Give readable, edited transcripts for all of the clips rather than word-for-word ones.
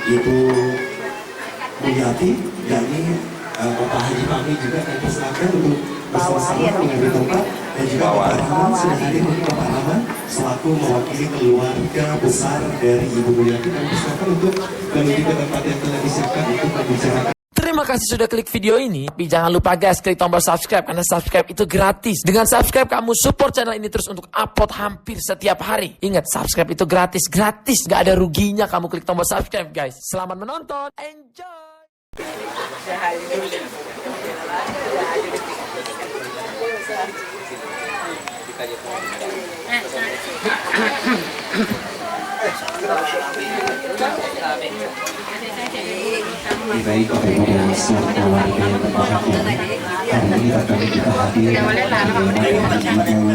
Ibu Mulyati, yakni Bapak Haji Fahmi juga akan dipersilakan untuk bersama-sama mengambil tempat, dan juga Bapak Rahman sudah hadir. Untuk Bapak Rahman selaku mewakili keluarga besar dari Ibu Mulyati dan dipersilakan untuk menuju ke tempat yang telah disiapkan untuk membicarakan. Terima kasih sudah klik video ini. Tapi jangan lupa guys, klik tombol subscribe karena subscribe itu gratis. Dengan subscribe kamu support channel ini terus untuk upload hampir setiap hari. Ingat, subscribe itu gratis, gak ada ruginya kamu klik tombol subscribe guys. Selamat menonton, enjoy. Baik, Bapak Ibu dan seluruh keluarga yang berbahagia, hari ini akan kita hadir Ibu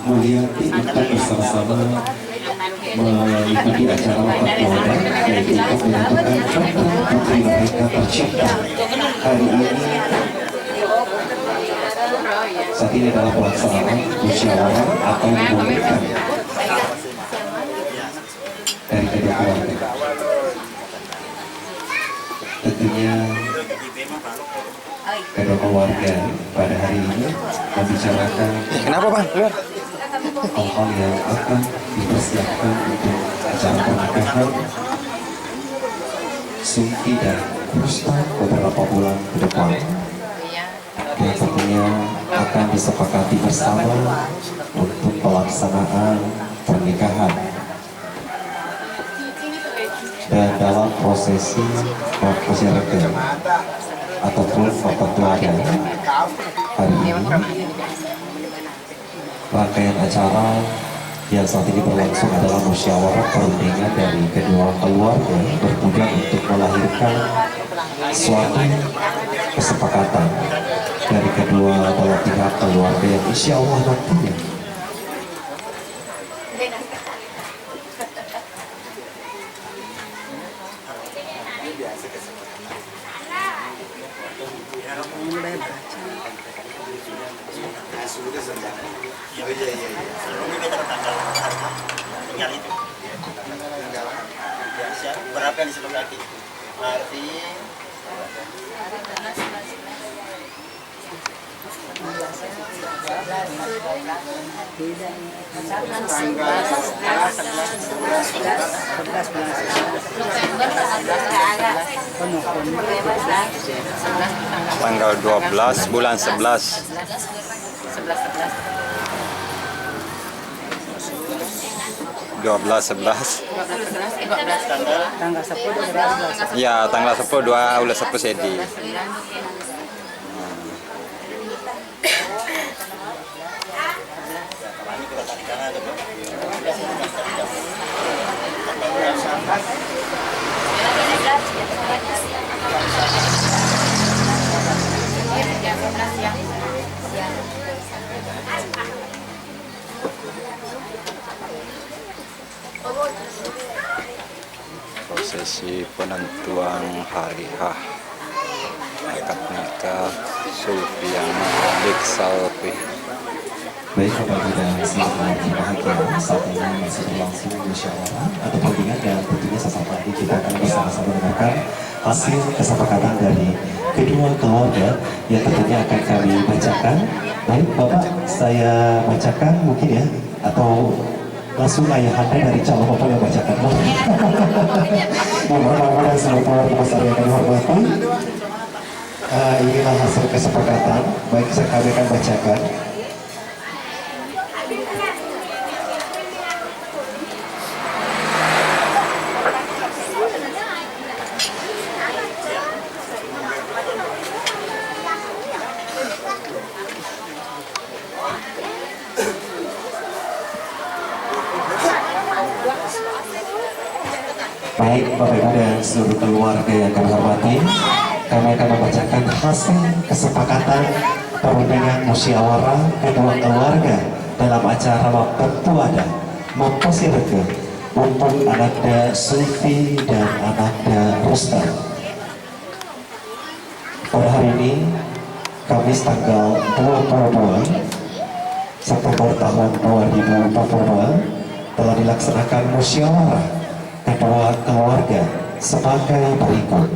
Mulyati untuk bersama-sama mengikuti acara wafat keluarga, yaitu untuk menentukan putri mereka tercinta. Hari ini saat ini adalah pelaksanaan musyawarah atau memulihkan dari kedua keluarga. Tentunya kedua keluarga pada hari ini membicarakan hal-hal yang akan dipersiapkan untuk acara pernikahan Sumki dan Rustam beberapa bulan ke depan, yang tentunya akan disepakati bersama untuk pelaksanaan pernikahan. Dan dalam prosesi masyarakat ataupun perpetuanan hari ini, rangkaian acara yang saat ini berlangsung adalah musyawarah perundingan dari kedua keluarga bertujuan untuk melahirkan suatu kesepakatan dari kedua belah pihak keluarga yang insya Allah nantinya berapa yang disepakati? Arti tanggal 12 bulan 11. Ya, tanggal 10 2 ulah 10 sedi. Prosesi penentuan hari H akad nikah Sulfiana Dik Salfi. Baik, Bapak Ibu dan seluruh keluarga berbahagia, saat ini masih berlangsung musyawarah atau perundingan, dan tentunya sesaat lagi kita akan bersama-sama mendengarkan hasil kesepakatan dari kedua keluarga yang tentunya akan kami bacakan. Baik, Bapak, saya bacakan mungkin ya, atau langsung ayah anda dari calon Bapak yang bacakan. Mohon maaf dan seluruh keluarga besar yang kami hormati. Inilah hasil kesepakatan. Baik, kami akan bacakan. Baik, Bapak Ibu dan seluruh keluarga yang kami hormati, kami akan membacakan hasil kesepakatan perundingan musyawarah kedua keluarga dalam acara Pertuada Memposirke untuk anaknya Sulfi dan anaknya Rustam. Pada hari ini, Kamis tanggal 22 September tahun 2022, telah dilaksanakan musyawarah kedua keluarga sebagai berikut.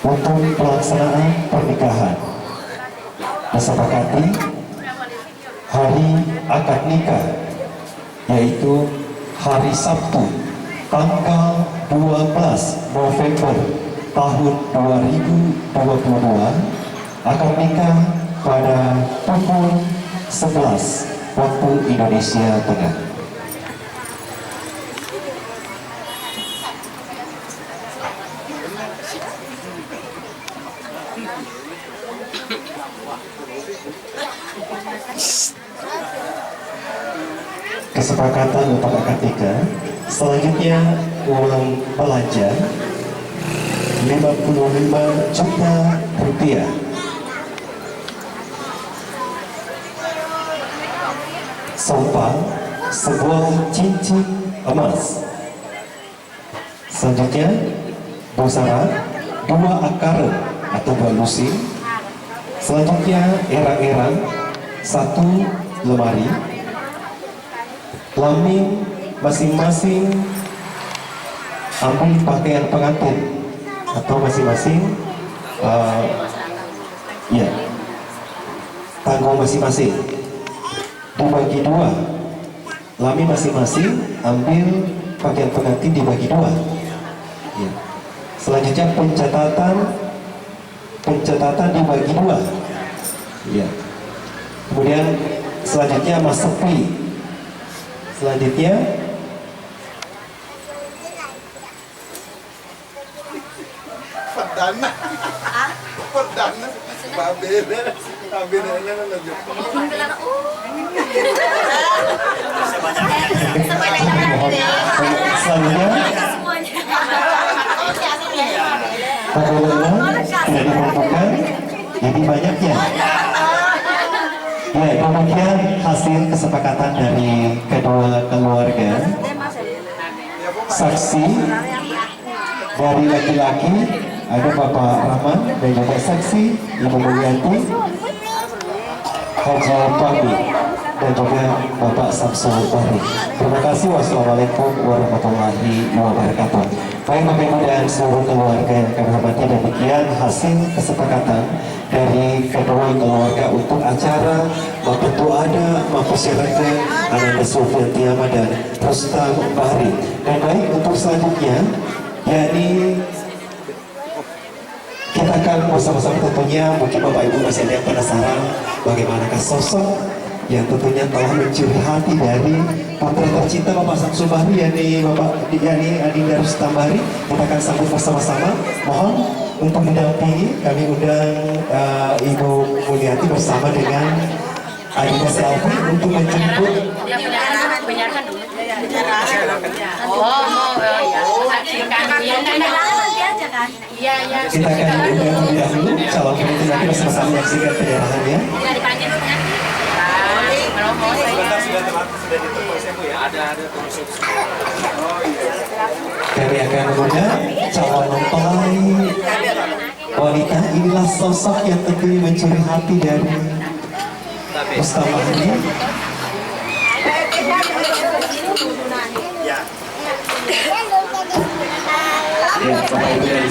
Untuk pelaksanaan pernikahan, disepakati hari akad nikah, yaitu hari Sabtu, tanggal 12 November tahun 2022, akad nikah pada pukul 11 waktu Indonesia Tengah. Kesepakatan untuk akad nikah. Selanjutnya uang belanja 55 juta rupiah. Sumpah sebuah cincin emas. Selanjutnya busana 2 akar atau 2 lusin. Selanjutnya erang-erang 1 lemari. Lamin masing-masing ambil pakaian pengantin atau masing-masing ya tanggung masing-masing dibagi 2. Lamin masing-masing ambil pakaian pengantin dibagi 2 ya. Selanjutnya pencatatan dibagi 2 ya. Kemudian selanjutnya mas sepi. Selanjutnya perdana babena lanjut. Selanjutnya pengumuman tidak diperlukan, jadi banyaknya. Ya, demikian hasil kesepakatan dari kedua keluarga. Saksi dari laki-laki ada Bapak Rahman dan juga saksi Ibu Mulyanti, Haji Fahmi dan juga Bapak Samsul Bahri. Terima kasih. Wassalamualaikum warahmatullahi wabarakatuh. Baik Bapak Ibu dan seluruh keluarga yang kami hormati, demikian hasil kesepakatan dari kedua keluarga untuk acara Maputu Ada Mapusyarakat Ananda Sofia Tiama dan Rustam Bahri. Dan baik, untuk selanjutnya yakni kita akan bersama-sama, tentunya mungkin Bapak Ibu masih ada yang penasaran bagaimanakah sosok yang tentunya telah mencuri hati dari putra tercinta Bapak Samsul Bahri, yakni Adinda Rustam Bahri. Kita akan sambut bersama-sama. Mohon untuk mendampingi kami undang Ibu Mulyanti bersama dengan Adinda Selvi untuk menjemput. Kita akan undang terlebih dahulu calon pengantin nanti bersama-sama menyaksikan penyerahannya. Kami akan mengundang calon mempelai wanita. Inilah sosok yang tentunya mencuri hati dari Rustam Bahri. Ya, Bapak Ibu dari